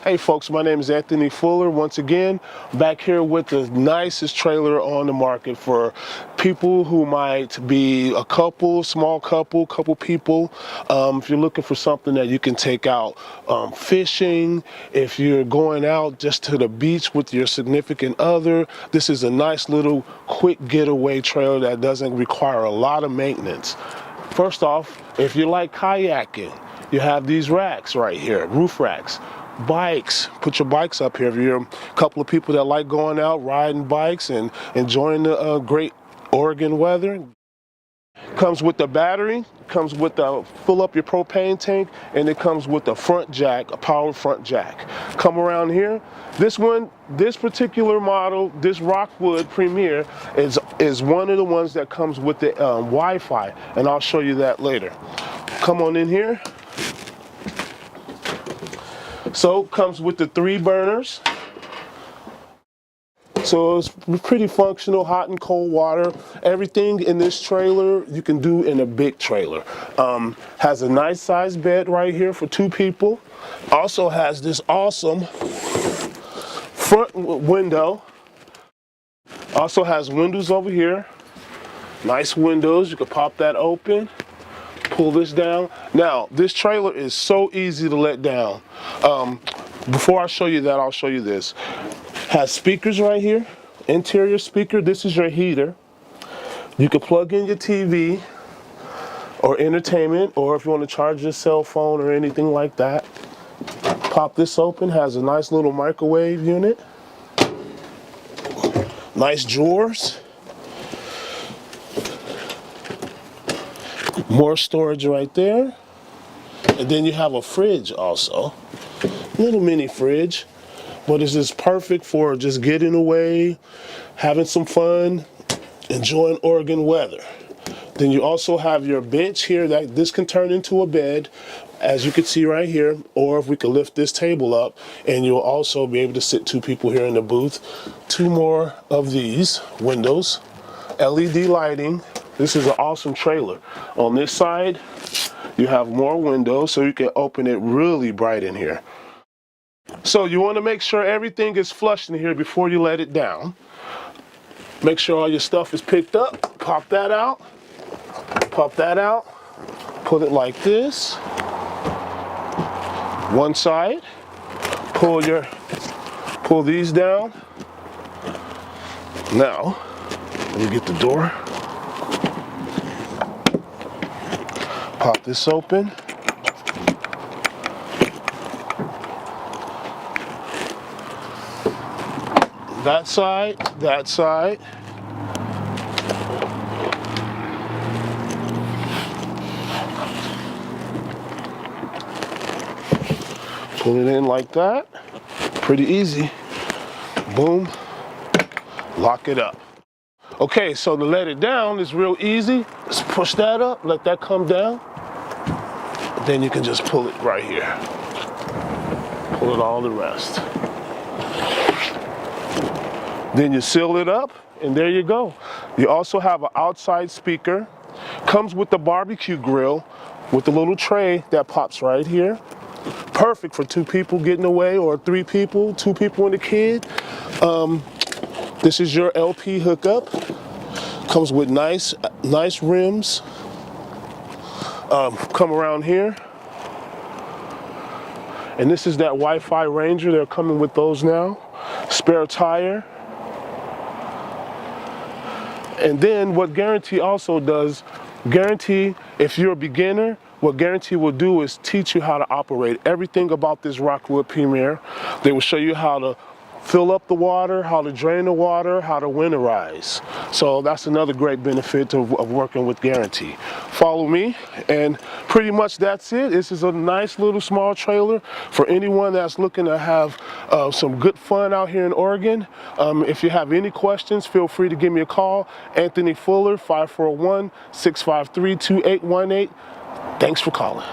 Hey folks, my name is Anthony Fuller. Once again, back here with the nicest trailer on the market for people who might be a couple, small couple people. If you're looking for something that you can take out fishing, if you're going out just to the beach with your significant other, this is a nice little quick getaway trailer that doesn't require a lot of maintenance. First off, if you like kayaking, you have these racks right here, roof racks. Bikes, put your bikes up here. If you're a couple of people that like going out riding bikes and enjoying the great Oregon weather. Comes with the battery, comes with the fill up your propane tank, and it comes with a front jack, a power front jack. Come around here. This particular model, this Rockwood Premier is one of the ones that comes with the Wi-Fi, and I'll show you that later. Come on in here. So comes with the 3 burners. So it's pretty functional, hot and cold water. Everything in this trailer you can do in a big trailer. Has a nice sized bed right here for 2 people. Also has this awesome front window. Also has windows over here. Nice windows, you can pop that open. Pull this down. Now, this trailer is so easy to let down. Before I show you that, I'll show you this. Has speakers right here, interior speaker. This is your heater. You can plug in your TV or entertainment, or if you want to charge your cell phone or anything like that. Pop this open, has a nice little microwave unit. Nice drawers. More storage right there. And then you have a fridge also. Little mini fridge. But this is perfect for just getting away, having some fun, enjoying Oregon weather. Then you also have your bench here that this can turn into a bed, as you can see right here, or if we can lift this table up, and you'll also be able to sit 2 people here in the booth. 2 more of these windows, LED lighting. This is an awesome trailer. On this side, you have more windows, so you can open it really bright in here. So you want to make sure everything is flush in here before you let it down. Make sure all your stuff is picked up. Pop that out. Pop that out. Put it like this. One side. Pull these down. Now, let me get the door. Pop this open. That side, that side. Pull it in like that. Pretty easy. Boom. Lock it up. Okay, so to let it down is real easy. Just push that up, let that come down. Then you can just pull it right here. Pull it all the rest. Then you seal it up, and there you go. You also have an outside speaker. Comes with the barbecue grill with the little tray that pops right here. Perfect for 2 people getting away, or 3 people, 2 people and a kid. This is your LP hookup. Comes with nice rims. Come around here. And this is that Wi-Fi Ranger. They're coming with those now. Spare tire. And then what Guarantee also does, Guarantee, if you're a beginner, what Guarantee will do is teach you how to operate everything about this Rockwood Premier. They will show you how to fill up the water, how to drain the water, how to winterize. So that's another great benefit of working with Guarantee. Follow me, and pretty much that's it. This is a nice little small trailer for anyone that's looking to have some good fun out here in Oregon. If you have any questions, feel free to give me a call. Anthony Fuller, 541-653-2818. Thanks for calling.